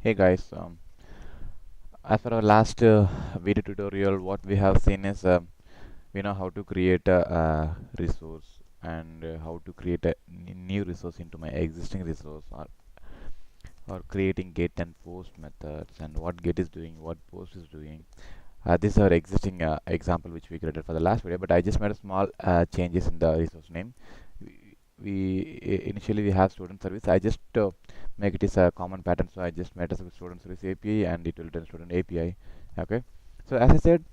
Hey guys, as for our last video tutorial, what we have seen is we know how to create a resource and how to create a new resource into my existing resource, or creating get and post methods, and what get is doing, what post is doing. This is our existing example which we created for the last video, but I just made a small changes in the resource name. Initially we have student service. I just make it is a common pattern, so I just made a student service API and it will return student API. Okay, so as I said,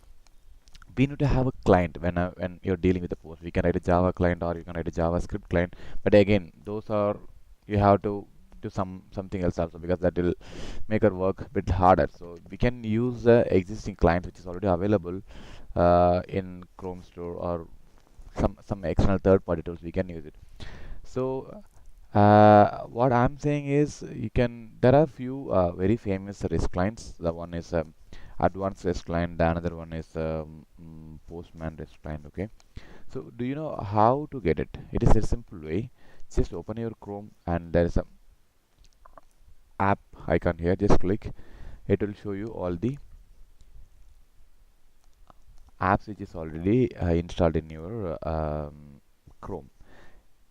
we need to have a client when you're dealing with the post. We can write a Java client or you can write a JavaScript client, but again, those are, you have to do something else also, because that will make our work a bit harder. So we can use the existing client which is already available in Chrome Store, or some external third party tools. We can use it. So what I'm saying is, you can, there are few very famous REST clients. The one is advanced REST client, the another one is Postman REST client. Okay, so do you know how to get it? It is a simple way. Just open your Chrome and there is a app icon here. Just click, it will show you all the apps which is already installed in your Chrome.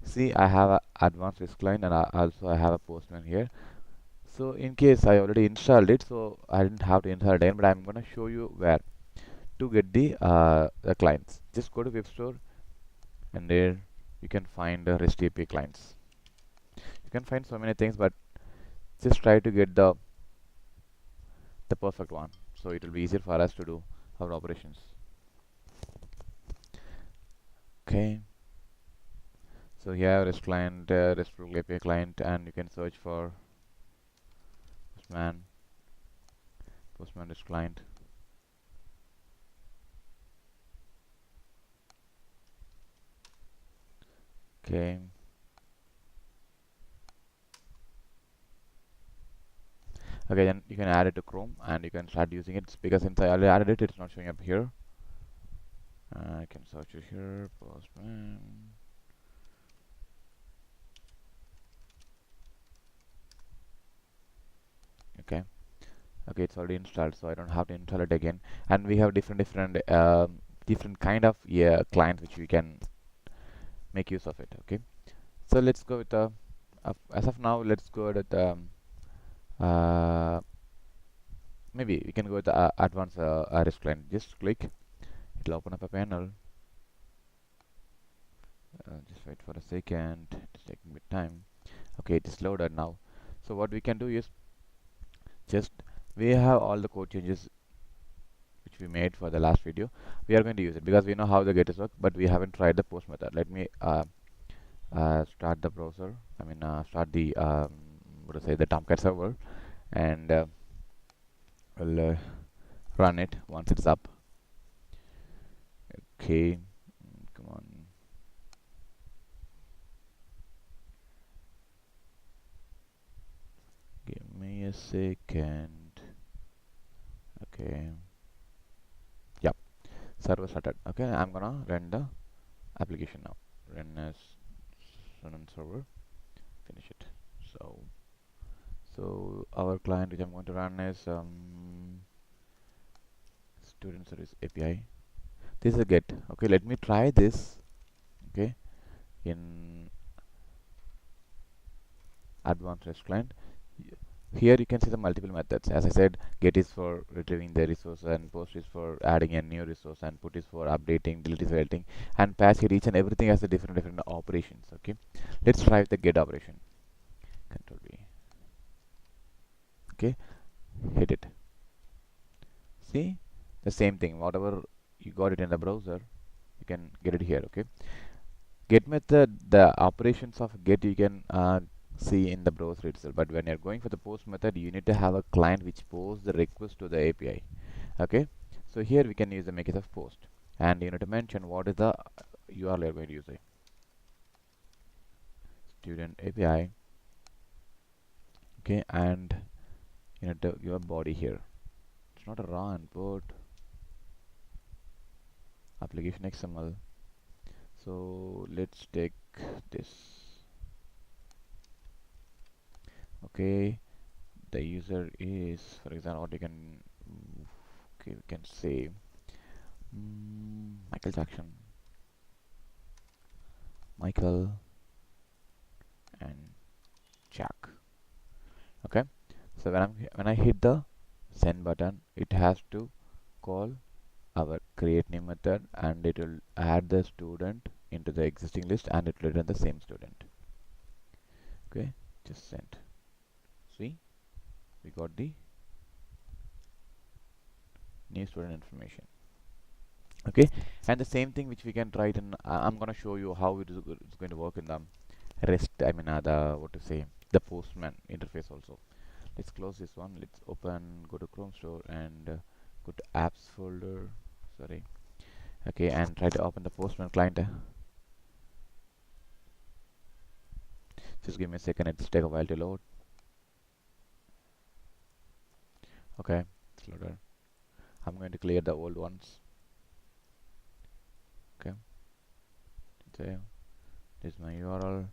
See, I have a advanced REST client, and also I have a Postman here. So in case I already installed it, so I didn't have to install it again, but I'm gonna show you where to get the clients. Just go to Web Store, and there you can find the REST API clients. You can find so many things, but just try to get the perfect one, so it will be easier for us to do our operations. Okay, so here REST client, RESTful API client, and you can search for Postman, Postman REST client. Okay. Okay, then you can add it to Chrome and you can start using it, because since I already added it, it's not showing up here. I can search it here, Postman. Okay, okay, it's already installed, so I don't have to install it again. And we have different kind of clients which we can make use of it. Okay, so let's go with the as of now, let's go with uh, maybe we can go with the advanced REST client. Just click, it'll open up a panel. Just wait for a second, it's taking a bit time. Okay, it is loaded now. So what we can do is, just, we have all the code changes which we made for the last video. We are going to use it because we know how the getters work, but we haven't tried the post method. Let me start the browser. I mean, start the what to say, the Tomcat server, and we'll run it once it's up. Okay, come on. Give me a second. Okay. Yep. Server started. Okay, I'm gonna run the application now. Run as run on server. Finish it. So our client which I'm going to run is student service API. This is a get. Okay, let me try this. Okay, in advanced REST client. Here you can see the multiple methods. As I said, get is for retrieving the resource, and post is for adding a new resource, and put is for updating, delete is for editing, and patch here, each and everything has the different operations. Okay, let's try the get operation. Control V. Okay, hit it. See, the same thing, whatever you got it in the browser, you can get it here. Okay, get method, the operations of get you can see in the browser itself, but when you're going for the post method, you need to have a client which posts the request to the API. Okay, so here we can use the make it of post, and you need to mention what is the URL you're going to use. Student API. Okay, and you need to give a body here. It's not a raw input, application XML. So let's take this. Okay, the user is, for example, what you can, okay, we can say Michael Jackson, Michael and Jack. Okay, so when I hit the send button, it has to call our create new method, and it will add the student into the existing list, and it will return the same student. Okay, just send. See, we got the new student information. Okay, and the same thing which we can try it in, I'm going to show you how it's going to work in the rest, I mean the, what to say, the Postman interface also. Let's close this one. Let's open, go to Chrome Store, and go to apps folder, sorry. Okay, and try to open the Postman client. Just give me a second, it's take a while to load. Okay, it's loaded. I'm going to clear the old ones. Okay, so this is my URL,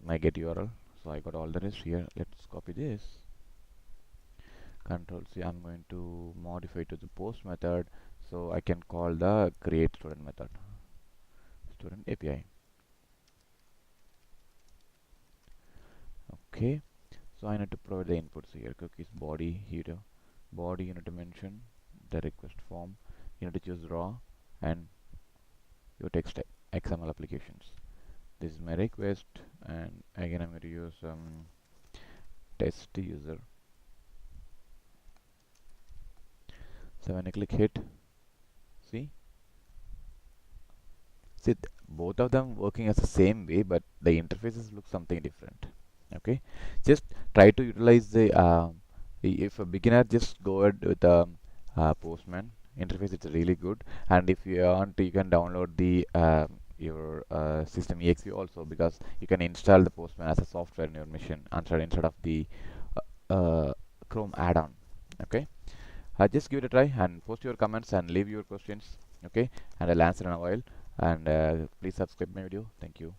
my get URL. So I got all the rest here. Let's copy this, Control C. I'm going to modify to the post method, so I can call the create student method, student API. Okay, so I need to provide the inputs here. Cookies body here, body you need to mention the request form, you need to choose raw and your text XML applications. This is my request, and again I'm going to use test user. So when I click hit, see both of them working as the same way, but the interfaces look something different. Okay, just try to utilize the if a beginner, just go ahead with the Postman interface. It's really good, and if you want, you can download the your system exe also, because you can install the Postman as a software in your machine instead of the Chrome add-on. Okay, just give it a try and post your comments and leave your questions. Okay, and I'll answer in a while. And please subscribe my video. Thank you.